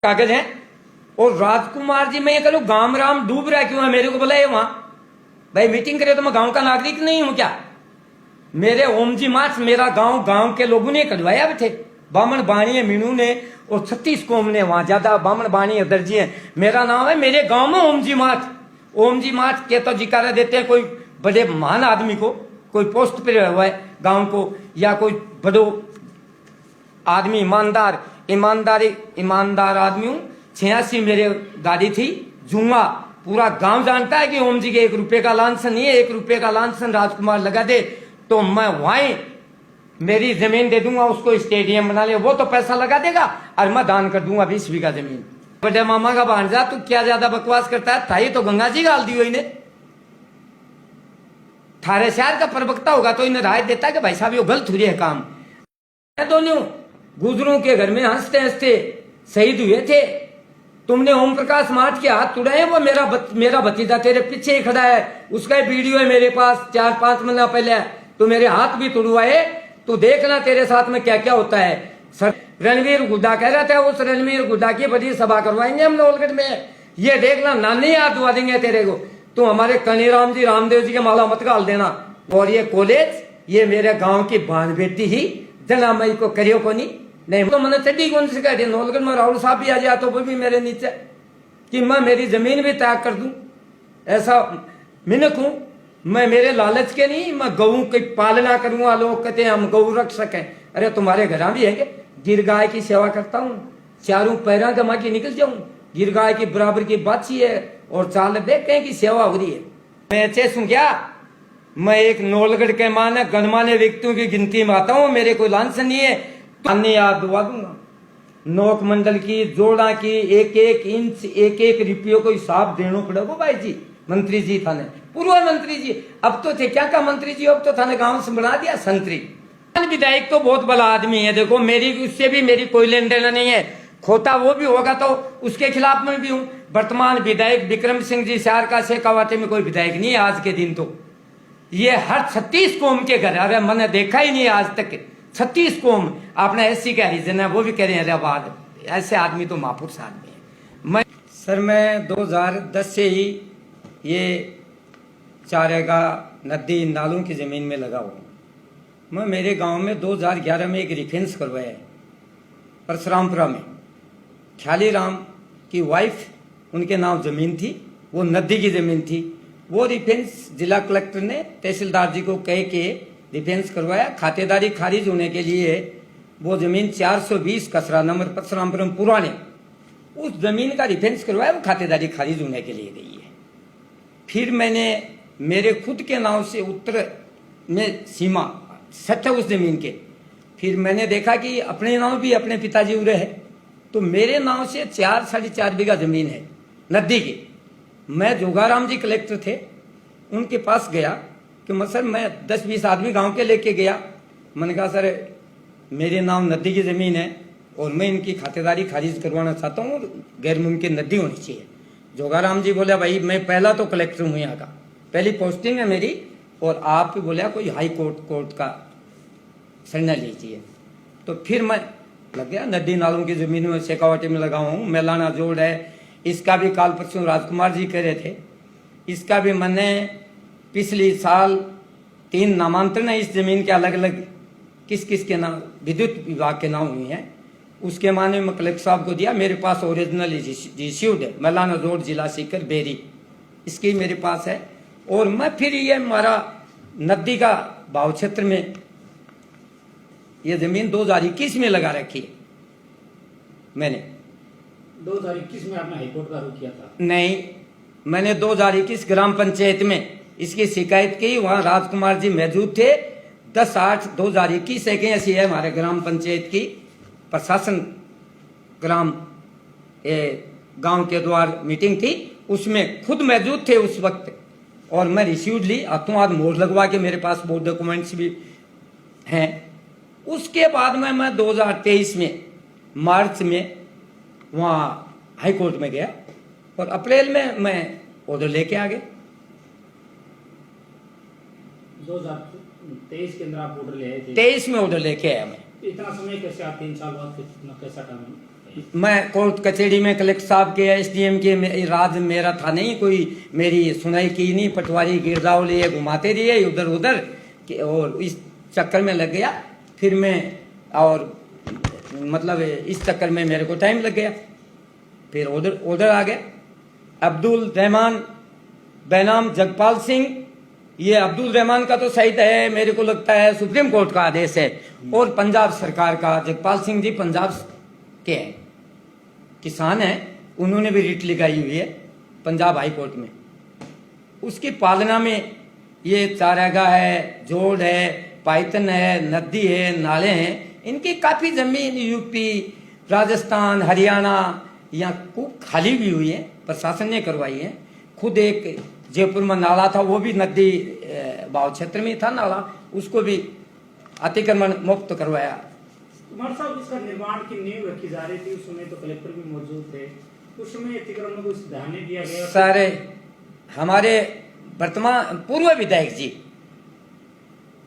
कागज है। और राजकुमार जी, मैं ये करूँ गांव राम डूब रहा क्यों है, मेरे को बुलाए वहां भाई मीटिंग करे तो मैं गांव का नागरिक नहीं हूं क्या? मेरे ओम जी मार्च मेरा गांव के लोगों ने कढ़वाया भी थे, बामन बाणी मीनू ने और 36 कौम ने, वहां ज्यादा बामन बाणी दर्जी है। मेरा नाम है मेरे गांव में ओम जी मार्च। ओम जी मार्च के तो जिकारा देते हैं कोई बड़े महान आदमी को, कोई पोस्ट पे हुआ है गांव को, या कोई बड़ो आदमी ईमानदार आदमी हूं। 86 मेरे गाड़ी थी जुआ, पूरा गांव जानता है कि ओम जी के 1 रुपए का लांछन नहीं है। 1 रुपए का लांछन राजकुमार लगा दे तो मैं वहीं मेरी जमीन दे दूंगा उसको, स्टेडियम बना ले, वो तो पैसा लगा देगा और मैं दान कर दूंगा 20 बीघा जमीन। बड़े मामा का भांजा, तू क्या ज्यादा बकवास करता है? थाई तो गंगा जी गाल दी हुई ने, थारे शहर का प्रवक्ता होगा तो इन्हें राय देता है कि भाई साहब ये गलत हुई है काम। दोनों गुजरों के घर में हंसते हंसते शहीद हुए थे। तुमने ओम प्रकाश मार्च के हाथ तुड़े हैं, वो मेरा भतीजा तेरे पीछे ही खड़ा है, उसका ही वीडियो है मेरे पास 4-5 महीना पहले। तो मेरे हाथ भी तुड़वाए, तो देखना तेरे साथ में क्या क्या होता है। रणवीर गुड्डा कह रहा था, उस रणवीर गुड्डा की बड़ी सभा करवाएंगे हम नौलगढ़ में, ये देखना नानी याद दुआ देंगे तेरे को। तो हमारे कनीराम जी रामदेव जी के माला मत गाल देना। और ये कॉलेज ये मेरे गांव की बान बेटी ही जना मई को करियो को नहीं तो मैंने चड्डी कौन से कह नौलगढ़ में राहुल साहब भी आ जाए तो वो भी मेरे नीचे कि मैं मेरी जमीन भी त्याग कर दूं, ऐसा मिनक हूं मैं। मेरे लालच के नहीं, मैं गऊ की पालना करूंगा। लोग कहते हैं हम गऊ रक्षक हैं, अरे तुम्हारे घर भी है क्या? गिर गाय की सेवा करता हूँ, चारों पैरा गमा के निकल जाऊं, गिर गाय की बराबर की बाछी है और चाल देखें की सेवा हो रही है। मैं अच्छे सुन क्या, मैं एक नौलगढ़ के माने गणमान्य व्यक्तियों की गिनती में आता हूँ, मेरे कोई लांछन नहीं है। तो याद दुआ दूंगा नोक मंडल की, जोड़ा की, 1-1 इंच 1-1 रुपये को हिसाब देना पड़ेगा भाई जी। मंत्री जी थाने, पूर्व मंत्री जी, अब तो थे क्या मंत्री जी, अब तो थाने गांव से बना दिया संतरी। विधायक तो बहुत बड़ा आदमी है, देखो मेरी उससे भी मेरी कोई लेन देन नहीं है। खोता वो भी होगा तो उसके खिलाफ में भी हूँ। वर्तमान विधायक विक्रम सिंह जी शहर का शेखावाटी में कोई विधायक नहीं है आज के दिन। तो ये हर 36 कौम के घर, अरे मैंने देखा ही नहीं आज तक 36 कौम। आपने SC का रीजन है वो भी कह रहे हैं अरे ऐसे आदमी तो महापुरुष आदमी है। मैं 2010 से ही ये चारेगा नदी नालों की जमीन में लगा हुआ। मैं मेरे गांव में 2011 में एक रिफेंस करवाया है परशुरामपुरा में। ख्याली राम की वाइफ, उनके नाम जमीन थी, वो नदी की जमीन थी। वो रिफेंस जिला कलेक्टर ने तहसीलदार जी को कह के रिफेंस करवाया। खातेदारी खारिज होने के लिए वो जमीन 420 कसरा नंबर परशुरामपुरम पुराने, उस जमीन का रिफेंस करवाया, वो खातेदारी खारिज होने के लिए गई है। फिर मैंने मेरे खुद के नाम से उत्तर में सीमा सच है उस जमीन के। फिर मैंने देखा कि अपने नाम भी अपने पिताजी उरे है, तो मेरे नाम से 4-4.5 बीघा जमीन है नदी की। मैं जोगाराम जी कलेक्टर थे, उनके पास गया कि मैं सर मैं 10-20 आदमी गांव के लेके गया। मैंने कहा सर मेरे नाम नदी की जमीन है और मैं इनकी खातेदारी खारिज करवाना चाहता हूँ, गैर मुमकिन नदी होनी चाहिए। जोगाराम जी बोले भाई मैं पहला तो कलेक्टर हूँ, यहाँ का पहली पोस्टिंग है मेरी, और आप बोले कोई हाई कोर्ट का निर्णय लीजिए। तो फिर मैं लग गया नदी नालों की जमीन में शेखावाटी में लगा हूँ। मेलाना जोड़ है, इसका भी काल परसों राजकुमार जी कह रहे थे, इसका भी मैंने पिछले साल 3 नामांतरण है इस जमीन के अलग अलग किस किस के नाम, विद्युत विभाग के नाम हुए हैं, उसके माने में कलेक्टर साहब को दिया। मेरे पास ओरिजिनल रिसीव्ड है, मेलाना जोड़ जिला सीकर बेरी, इसकी मेरे पास है। और मैं फिर ये हमारा नदी का भाव क्षेत्र में ये जमीन 2021 में लगा रखी है मैंने। 2021 में आपने हाईकोर्ट का रुख किया था? नहीं, मैंने 2021 ग्राम पंचायत में इसकी शिकायत की, वहां राजकुमार जी मौजूद थे। 10/8/2021 एक ऐसी है हमारे ग्राम पंचायत की प्रशासन ग्राम गांव के द्वार मीटिंग थी, उसमें खुद मौजूद थे उस वक्त, और मैं रिसीव्ड ली, हाथों हाथ मोहर लगवा के मेरे पास वो डॉक्यूमेंट्स भी हैं। उसके बाद में मैं 2023 में मार्च में वहाँ हाई कोर्ट में गया और अप्रैल में मैं ऑर्डर लेके आ गया। 2023 के अंदर आप ऑर्डर ले आए थे? 23 में ऑर्डर लेके आया मैं। इतना समय कैसे, आप 3 साल बाद कैसा काम मैं कोर्ट कचहरी में कलेक्टर साहब के एसडीएम के राज मेरा था नहीं, कोई मेरी सुनाई की नहीं, पटवारी गिरदावली ये घुमाते रहिए उधर उधर और इस चक्कर में लग गया। फिर मैं और मतलब इस चक्कर में मेरे को टाइम लग गया, फिर उधर आ गया। अब्दुल रहमान बेनाम जगपाल सिंह, ये अब्दुल रहमान का तो सही है, मेरे को लगता है सुप्रीम कोर्ट का आदेश है, और पंजाब सरकार का। जगपाल सिंह जी पंजाब के हैं, किसान हैं, उन्होंने भी रिट लगाई हुई है पंजाब हाई कोर्ट में। उसकी पालना में ये चारागाह है, जोड़ है, पाइथन है, नदी है, नाले हैं, इनकी काफी जमीन यूपी, राजस्थान, हरियाणा यहाँ खूब खाली भी हुई है, प्रशासन ने करवाई है। खुद एक जयपुर में नाला था, वो भी नदी भाव क्षेत्र में था नाला, उसको भी अतिक्रमण मुक्त करवाया। कुमार साहब, इसका निर्माण की नींव रखी जा रही थी, उस समय तो कलेक्टर भी मौजूद थे, उस समय अतिक्रमण को ध्यान नहीं दिया गया। सारे हमारे वर्तमान पूर्व विधायक जी,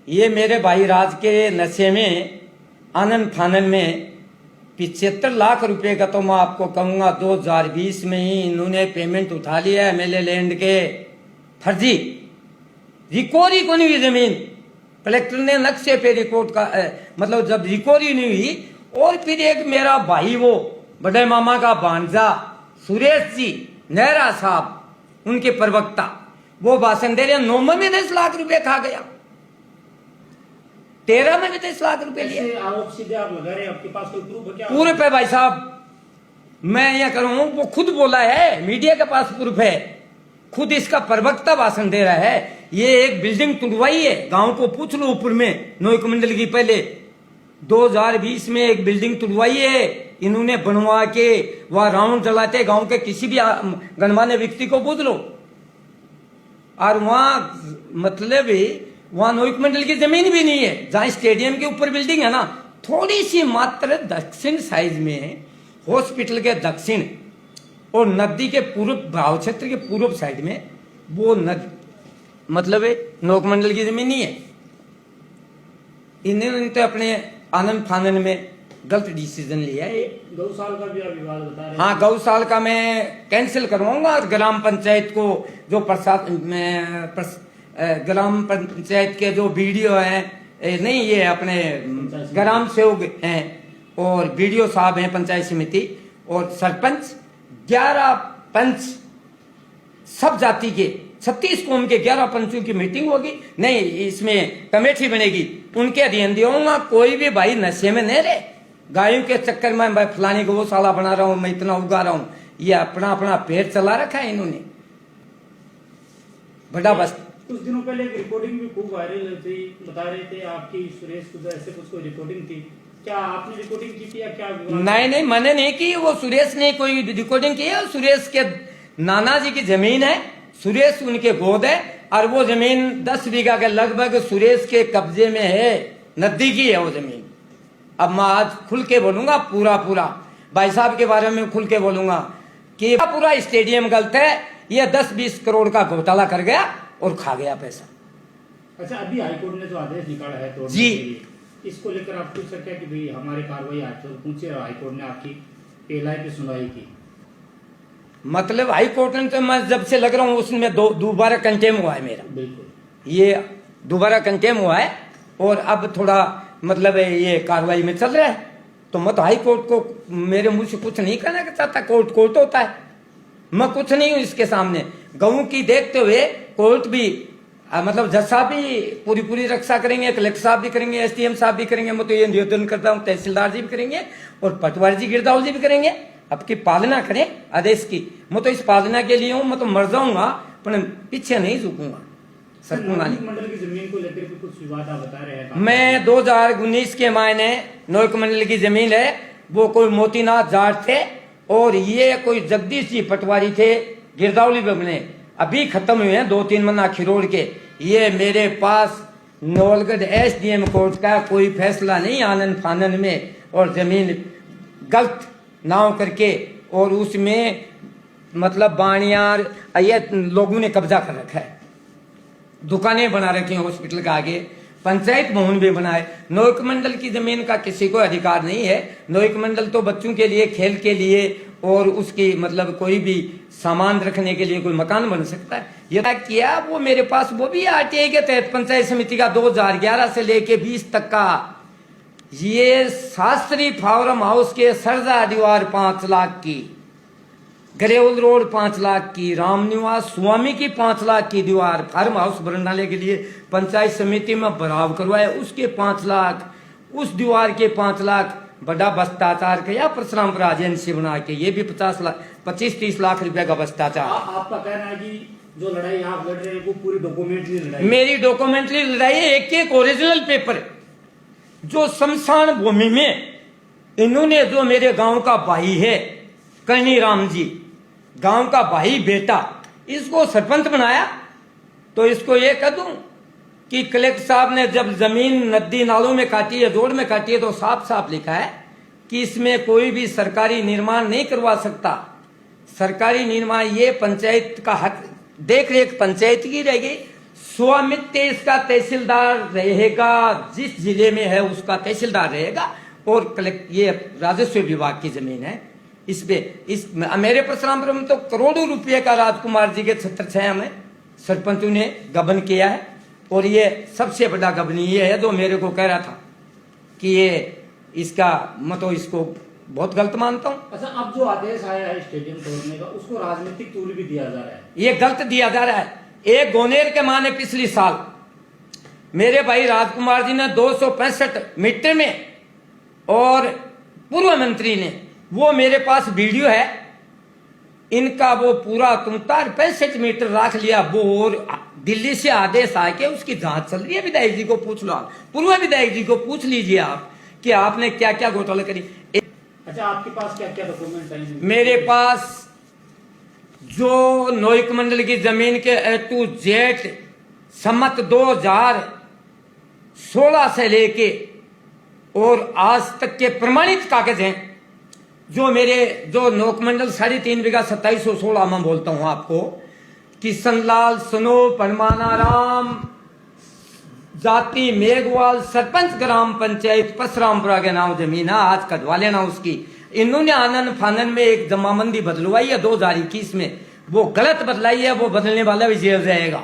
ये मेरे भाई राज के नशे में आनंद फानन में 75 लाख रुपए का तो मैं आपको कहूंगा 2020 में ही इन्होंने पेमेंट उठा लिया है एमएलए लैंड के फर्जी। रिकॉर्ड ही को नहीं हुई जमीन, कलेक्टर ने नक्शे पे रिकॉर्ड का मतलब जब रिकॉर्ड ही नहीं हुई। और फिर एक मेरा भाई वो बड़े मामा का भांजा सुरेश जी नेहरा साहब, उनके प्रवक्ता, वो भाषण दे रहे 9 में 10 लाख रुपए खा गया, 13 में भी 10 लाख रुपए लिए। आरोप सीधे आप लगा रहे हैं, आपके पास कोई प्रूफ है क्या? पूरे पे भाई साहब मैं यह करूं, वो खुद बोला है, मीडिया के पास प्रूफ है, खुद इसका प्रवक्ता भाषण दे रहा है। ये एक बिल्डिंग तुड़वाई है, गांव को पूछ लो, ऊपर में नोक मंडल की पहले 2020 में एक बिल्डिंग तुड़वाई है इन्होंने बनवा के, वहां राउंड चलाते गांव के किसी भी गणमान्य व्यक्ति को पूछ लो। और वहां मतलब वहां नोक मंडल की जमीन भी नहीं है, जहां स्टेडियम के ऊपर बिल्डिंग है ना, थोड़ी सी मात्र दक्षिण साइड में हॉस्पिटल के दक्षिण और नदी के पूर्व भाव क्षेत्र के पूर्व साइड में वो मतलब नोक मंडल की जमीन नहीं है। इन्होंने तो अपने आनंद फानन में गलत डिसीजन लिया है। गौशाला का भी आप विवाद बता रहे हैं। हाँ, गौशाला का मैं कैंसिल करवाऊंगा। ग्राम पंचायत को जो ग्राम पंचायत के जो वीडियो है, नहीं ये अपने ग्राम सेवक हैं और वीडियो साहब हैं, पंचायत समिति और सरपंच, 11 पंच सब जाति के 36 कौम के 11 पंचों की मीटिंग होगी, नहीं इसमें कमेटी बनेगी, उनके अधीन दिया। कोई भी भाई नशे में नहीं रहे, गायों के चक्कर में मैं फलाने गौशाला बना रहा हूं, मैं इतना उगा रहा हूं, ये अपना अपना पेट चला रखा है इन्होंने बड़ा। बस कुछ दिनों पहले एक रिकॉर्डिंग भी खूब वायरल थी, बता रहे थे आपकी सुरेश कुछ ऐसे कुछ कोई रिकॉर्डिंग थी, क्या आपने रिकॉर्डिंग की थी या क्या? नहीं मैंने नहीं की, वो सुरेश ने कोई रिकॉर्डिंग की है। सुरेश के नाना जी की जमीन है, सुरेश उनके गोद है, और वो जमीन 10 बीघा के लगभग सुरेश के कब्जे में है, नदी की है वो जमीन। अब मैं आज खुल के बोलूंगा, पूरा भाई साहब के बारे में खुल के बोलूंगा कि पूरा स्टेडियम गलत है, ये 10-20 करोड़ का घोटाला कर गया और खा गया पैसा। अच्छा, अभी हाईकोर्ट ने जो आदेश निकाला है तो जी, इसको लेकर आप पूछ सकते हैं कि भाई हमारी कार्रवाई पूछे, हाईकोर्ट ने आपकी पहलाई पे सुनवाई की, मतलब हाई कोर्ट ने तो मैं जब से लग रहा हूँ उसमें दोबारा कंटेम हुआ है मेरा। बिल्कुल ये दोबारा कंटेम हुआ है और अब थोड़ा मतलब ये कार्रवाई में चल रहा है। तो मैं तो हाई कोर्ट को मेरे मुंह से कुछ नहीं कहना चाहता, कोर्ट होता है, मैं कुछ नहीं हूं इसके सामने। गऊ की देखते हुए कोर्ट भी मतलब जज साहब भी पूरी रक्षा करेंगे, कलेक्टर साहब भी करेंगे, एसडीएम साहब भी करेंगे, मैं तो ये निवेदन करता हूँ तहसीलदार जी भी करेंगे और पटवारी जी गिरदावल जी भी करेंगे। आपकी पालना करें आदेश की, मैं तो इस पालना के लिए हूँ, मैं तो मर जाऊंगा पर पीछे नहीं झुकूंगा। मंडल की जमीन को लेकर कुछ विवाद आप बता रहे हैं। मैं 2019 के मायने नोक मंडल की जमीन है, वो कोई मोतीनाथ जाट थे और ये कोई जगदीश जी पटवारी थे गिरदावली बने, अभी खत्म हुए हैं 2-3 महीना खिरोड़ के। ये मेरे पास नवलगढ़ एसडीएम कोर्ट का कोई फैसला नहीं आनंद फानन में, और जमीन गलत नाव करके और उसमें मतलब बाणियार ये लोगों ने कब्जा कर रखा है, दुकानें बना रखी हैं हॉस्पिटल के आगे, पंचायत भवन भी बनाए। नौक मंडल की जमीन का किसी को अधिकार नहीं है। नौक मंडल तो बच्चों के लिए, खेल के लिए और उसकी मतलब कोई भी सामान रखने के लिए कोई मकान बन सकता है। ये किया वो मेरे पास, वो भी आरटीआई के तहत पंचायत समिति का 2011 से लेके 20 तक का ये शास्त्री फार्म हाउस के सरजा दीवार 5 लाख की, गरेउल रोड 5 लाख की, रामनिवास स्वामी की 5 लाख की दीवार फार्म हाउस बनाने के लिए पंचायत समिति में भराव करवाया, उसके 5 लाख, उस दीवार के 5 लाख, बड़ा भ्रष्टाचार किया परशुरामपुरा एजेंसी बना के, ये भी 50 लाख 25-30 लाख रुपए का भ्रष्टाचार। आपका कहना है कि जो लड़ाई आप लड़ रहे हैं वो पूरी डॉक्यूमेंट्री लड़ाई, मेरी डॉक्यूमेंट्री लड़ाई है। एक एक ओरिजिनल पेपर जो शमशान भूमि में इन्होंने, जो मेरे गांव का भाई है करनी राम जी, गांव का भाई बेटा, इसको सरपंच बनाया, तो इसको ये कह दूं कि कलेक्टर साहब ने जब जमीन नदी नालों में काटी है, रोड में काटी है, तो साफ साफ लिखा है कि इसमें कोई भी सरकारी निर्माण नहीं करवा सकता। सरकारी निर्माण ये पंचायत का हक, देख रेख पंचायत की रहेगी, स्वामित्व इसका तहसीलदार रहेगा, जिस जिले में है उसका तहसीलदार रहेगा, और ये राजस्व विभाग की जमीन है। इस पे मेरे परशुरामपुर में तो करोड़ों रुपए का राजकुमार जी के छत्रछाया में सरपंचों ने गबन किया है, और ये सबसे बड़ा गबन ये है जो मेरे को कह रहा था कि ये इसका मैं तो इसको बहुत गलत मानता हूँ। अच्छा, अब जो आदेश आया है स्टेडियम तोड़ने का, उसको राजनीतिक तूल भी दिया जा रहा है, ये गलत दिया जा रहा है। एक गोनेर के माँ ने पिछली साल मेरे भाई राजकुमार जी ने 265 मीटर में, और पूर्व मंत्री ने, वो मेरे पास वीडियो है इनका, वो पूरा 65 मीटर रख लिया वो, और दिल्ली से आदेश आके उसकी जांच चल रही है। विधायक जी को पूछ लो, पूर्व विधायक जी को पूछ लीजिए आप कि आपने क्या क्या घोटाला करी। अच्छा, आपके पास क्या क्या डॉक्यूमेंट है? मेरे पास जो नौक मंडल की जमीन के A to Z सम्मत 2016 से लेके और आज तक के प्रमाणित कागज हैं, जो मेरे जो नौक मंडल 3.5 बीघा 2716 में बोलता हूं आपको, किशनलाल सनो परमानाराम जाति मेघवाल सरपंच ग्राम पंचायत परशुरामपुरा के नाम जमीन है, आज कटवा लेना उसकी। इन्होंने आनंद फानन में एक जमाबंदी बदलवाई है 2021 में, वो गलत बदलाई है, वो बदलने वाला भी जेल जाएगा।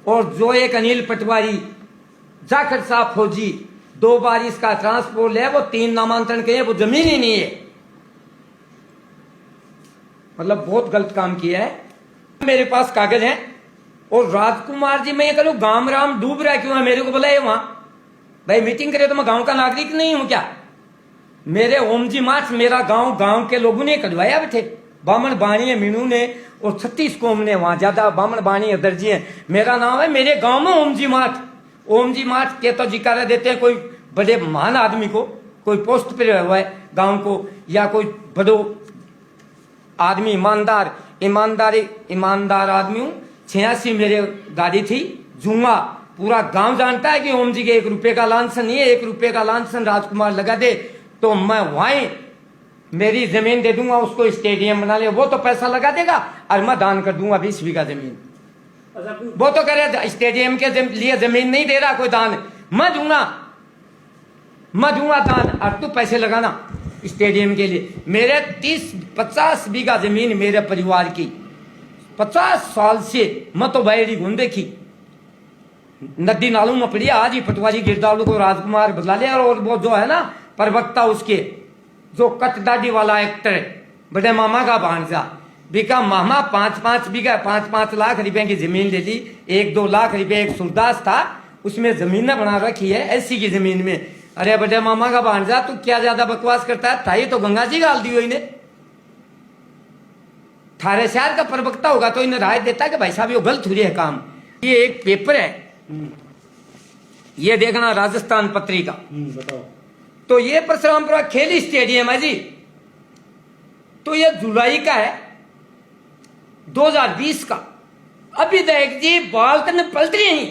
और जो एक अनिल पटवारी जाखड़ साहब फौजी 2 बार इसका ट्रांसपोर्ट है, वो 3 नामांतरण के, वो जमीन ही नहीं है, मतलब बहुत गलत काम किया है। मेरे पास कागज है। और राजकुमार जी, मैं ये करूं गांव राम डूब रहा है, क्यों है मेरे को बुलाए वहां? भाई मीटिंग करे तो मैं गांव का नागरिक नहीं हूं क्या? मेरे ओम जी मार्च मेरा गांव के लोगों ने कटवाया भी थे, बामन बाणी है मीनू ने, और 36 कौम ने, वहां ज्यादा बामन बाणी है, दर्जी है। मेरा नाम है, मेरे गांव में ओम जी मार्च के तो जिक्र देते हैं, कोई बड़े महान आदमी को, कोई पोस्ट पे हुआ है गांव को, या कोई बड़ो आदमी, ईमानदार आदमी हूं। 86 मेरे गाड़ी थी जुआ, पूरा गांव जानता है कि ओम जी के 1 रुपए का लांछन नहीं है। 1 रुपए का लांछन राजकुमार लगा दे तो मैं वहीं मेरी जमीन दे दूंगा उसको, स्टेडियम बना ले, वो तो पैसा लगा देगा, और मैं दान कर दूंगा 20 बीघा जमीन। वो तो कह रहे स्टेडियम के लिए जमीन नहीं दे रहा कोई दान, मैं दूंगा दान, और तू पैसे लगाना स्टेडियम के लिए। मेरे 30-50 बीघा जमीन मेरे परिवार की 50 साल से मैं तो बैरी घूम देखी, नदी नालों में पड़ी। आज ही पटवारी गिरदावल को राजकुमार बदला लिया, और वो जो है ना प्रवक्ता उसके, जो कट दाढ़ी वाला एक्टर बड़े मामा का भांजा, बिका मामा 5-5 बीघा 5-5 लाख रुपए की जमीन ले ली। 1-2 लाख रुपए एक सुरदास था, उसमें जमीन बना रखी है ऐसी की जमीन में। अरे बड़े मामा का भांजा, तू क्या ज्यादा बकवास करता है? था तो गंगा जी गाल दी हुई ने, थारे शहर का प्रवक्ता होगा तो इन्हें राय देता कि भाई साहब ये गलत हो रही है काम। ये एक पेपर है, ये देखना राजस्थान पत्रिका, बताओ। तो ये परशुरामपुरा खेल स्टेडियम है जी, तो ये जुलाई का है 2020 का। अभी देख जी बाल तने पलट रही हैं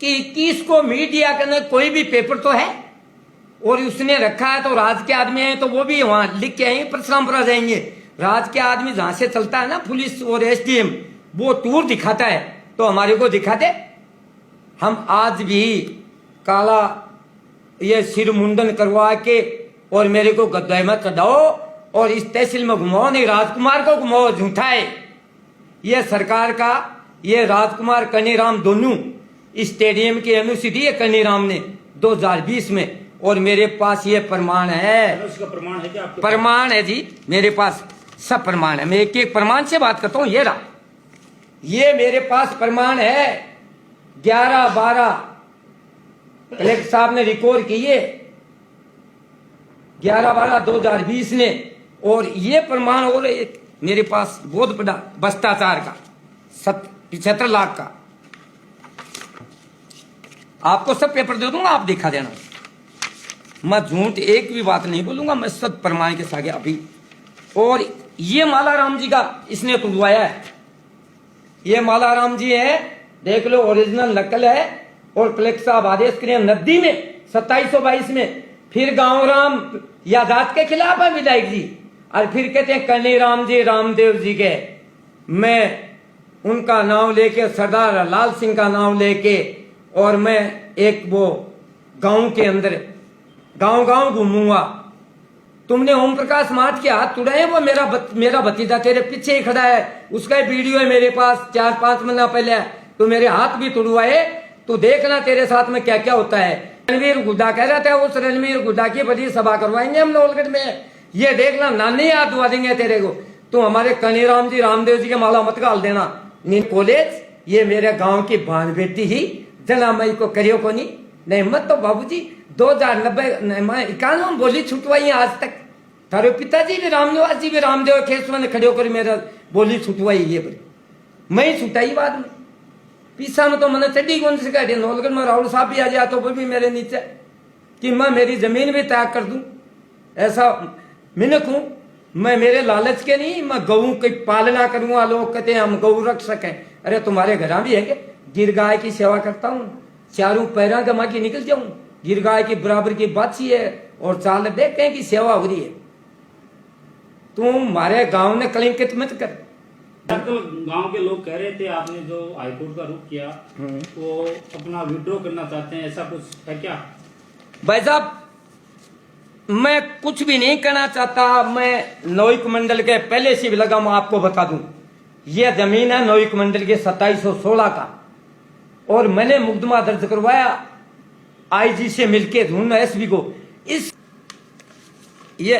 कि 21 को मीडिया के कोई भी पेपर तो है, और उसने रखा है तो राज के आदमी है, तो वो भी वहां लिख के आएंगे परशुरामपुरा जाएंगे। राज के आदमी जहां से चलता है ना, पुलिस और SDM, वो टूर दिखाता है, तो हमारे को दिखा दे। हम आज भी काला ये सिर मुंडन करवा के और मेरे को गद्दे में चढ़ाओ और इस तहसील में घुमाओ, नहीं राजकुमार को घुमाओ, झूठा है ये सरकार का। ये राजकुमार कनीराम दोनों स्टेडियम की अनुमति दी है कनीराम ने 2020 में, और मेरे पास ये प्रमाण है। उसका प्रमाण है क्या आपके प्रमाण है जी, मेरे पास सब प्रमाण है। मैं एक एक प्रमाण से बात करता हूं। ये रहा, ये मेरे पास प्रमाण है। 11/12 कलेक्टर साहब ने रिकॉर्ड किए 11/12/2020 ने, और ये प्रमाण और एक मेरे पास बहुत बड़ा भ्रष्टाचार का 75 लाख का, आपको सब पेपर दे दूंगा, आप दिखा देना। मैं झूठ एक भी बात नहीं बोलूंगा, मैं सब प्रमाण के साथ अभी। और ये मालाराम जी का इसने तुड़वाया है, ये मालाराम जी है, देख लो ओरिजिनल नकल है। और कलेक्टर साहब आदेश करें नदी में 2722 में, फिर गांव राम यादात के खिलाफ है विधायक जी, और फिर कहते हैं कनीराम जी रामदेव जी के। मैं उनका नाम लेके, सरदार लाल सिंह का नाम लेके, और मैं एक वो गांव के अंदर गांव गांव घूमूंगा। तुमने ओम प्रकाश माठ के हाथ तुड़ाए, वो मेरा भतीजा तेरे पीछे ही खड़ा है, उसका वीडियो है मेरे पास 4-5 महीना पहले। तो मेरे हाथ भी तुड़वाए, तो देखना तेरे साथ में क्या क्या होता है। रणवीर गुड्डा कह रहा था, उस रणवीर गुड्डा की बड़ी सभा करवाएंगे हम नौलगढ़ में, ये देखना नानी याद दुआ देंगे तेरे को। तो हमारे कनीराम जी रामदेव जी के माला मत गाल देना। नींद कॉलेज ये मेरे गांव की भान बेटी ही जना मई को करियो को नहीं मत। तो बाबूजी 2091 बोली छुटवाई आज तक। थारे पिताजी भी रामनिवास जी भी रामदेव खेसवा ने खड़े होकर मेरा बोली छुटवाई, ये बड़ी मैं छुटाई बाद में। पीसा में तो मैंने चड्डी कौन से काटे, नौलगढ़ में राहुल साहब भी आ जाए तो वो भी मेरे नीचे कि मैं मेरी जमीन भी त्याग कर दूं, ऐसा मिनक हूं मैं। मेरे लालच के नहीं, मैं गऊ की पालना करूंगा। लोग कहते हैं हम गऊ रक्षक हैं, अरे तुम्हारे घर भी है क्या? गिर गाय की सेवा करता हूँ, चारों पैरा गमा के निकल जाऊं, गिर गाय की बराबर की बाछी है और चाल देखते हैं कि सेवा हो रही है। तुम हमारे गांव ने कलंकित मत कर। कल गांव के लोग कह रहे थे आपने जो हाईकोर्ट का रुख किया वो अपना विड्रॉ करना चाहते हैं, ऐसा कुछ है क्या? भाई साहब मैं कुछ भी नहीं करना चाहता। मैं नौक मंडल के पहले से भी लगा, मैं आपको बता दूं, यह जमीन है नौक मंडल के 2716 का, और मैंने मुकदमा दर्ज करवाया आईजी से मिलके ढूंढना एसपी को। इस ये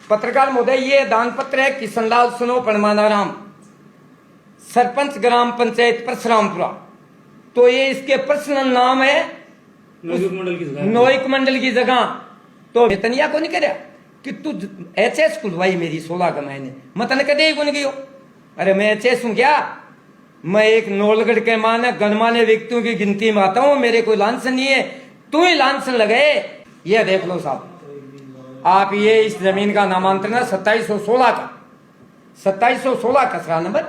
पत्रकार महोदय, ये दान पत्र है किशनलाल सुनो परमानाराम, सरपंच ग्राम पंचायत परशुरामपुरा। तो ये इसके पर्सनल नाम है, नौक मंडल की जगह। तो वेतनिया को नहीं कह रहा कि तू एचएस खुलवाई मेरी 16 का महीने, मैं तने कदे ही गई हो। अरे मैं एचएस हूं क्या? मैं एक नौलगढ़ के माने गणमान्य व्यक्तियों की गिनती में आता हूं, मेरे कोई लांछन नहीं है, तू ही लांछन लगे। ये देख लो साहब, आप ये इस जमीन का नामांतरण है 2716 का, 2716 कचरा नंबर,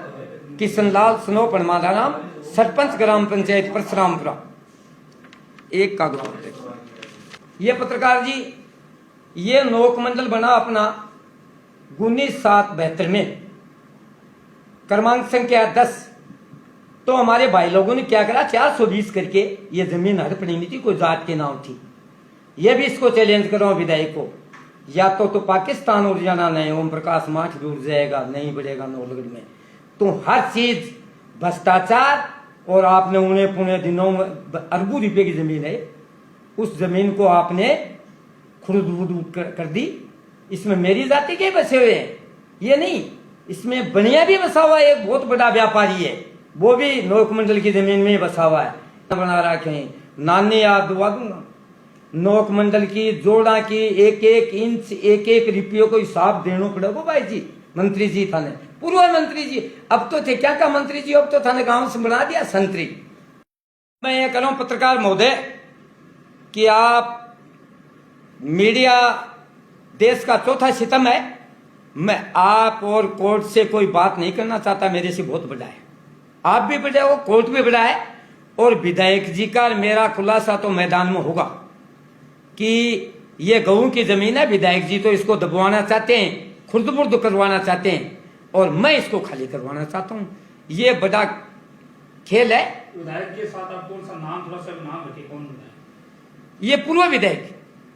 किशनलाल स्नो परमानाराम, सरपंच ग्राम पंचायत परशुरामपुरा, एक का ग्राम। ये पत्रकार जी, ये नौक मंडल बना अपना 19/7/72 में, क्रमांक संख्या 10। तो हमारे भाई लोगों ने क्या करा, 420 करके ये जमीन हड़पनी नहीं थी, कोई जात के नाम थी। ये भी इसको चैलेंज करो विधायक को, या तो पाकिस्तान उड़ जाना, नहीं ओम प्रकाश माठ भी उड़ जाएगा, नहीं बढ़ेगा नौलगढ़ में। तो हर चीज भ्रष्टाचार, और आपने उन्हें पुणे दिनों में अरबों रुपए की जमीन है, उस जमीन को आपने खुर्द कर दी। इसमें मेरी जाति के बसे हुए हैं, ये नहीं, इसमें बनिया भी बसा हुआ है, एक बहुत बड़ा व्यापारी है, वो भी नौक मंडल की जमीन में बसा हुआ है। बना रखे हैं, नानी याद दुआ दूंगा, नौक मंडल की जोड़ा की एक एक इंच एक एक रुपये को हिसाब देना पड़ेगा भाई जी। मंत्री जी थाने, पूर्व मंत्री जी, अब तो थे क्या का मंत्री जी, अब तो थाने गांव से बना दिया संतरी। मैं ये कह रहा हूं पत्रकार महोदय कि आप मीडिया देश का चौथा सितम है। मैं आप और कोर्ट से कोई बात नहीं करना चाहता, मेरे से बहुत बड़ा है, आप भी बड़े हो, कोर्ट भी बड़ा है, और विधायक जी का मेरा खुलासा तो मैदान में होगा कि ये गऊ की जमीन है। विधायक जी तो इसको दबवाना चाहते हैं, खुर्द-बुर्द करवाना चाहते हैं, और मैं इसको खाली करवाना चाहता हूं। ये बड़ा खेल है। विधायक के साथ आप कौन सा नाम, थोड़ा सा नाम रखे, कौन विधायक? ये पूर्व विधायक,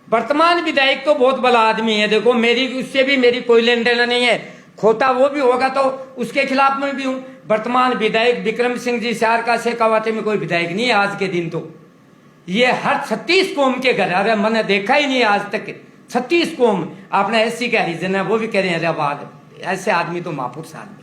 वर्तमान विधायक तो बहुत बड़ा आदमी है। देखो मेरी उससे भी मेरी कोई लेन देन नहीं है, खोता वो भी होगा तो उसके खिलाफ मैं भी हूं। वर्तमान विधायक विक्रम सिंह जी सार का शेखावाटी में कोई विधायक नहीं है आज के दिन। तो ये हर 36 कौम के घर, अरे मैंने देखा ही नहीं आज तक 36 कौम। आपने SC के हरिजन है वो भी कह रहे हैं, अरे वाह, ऐसे आदमी तो महापुरुष आदमी।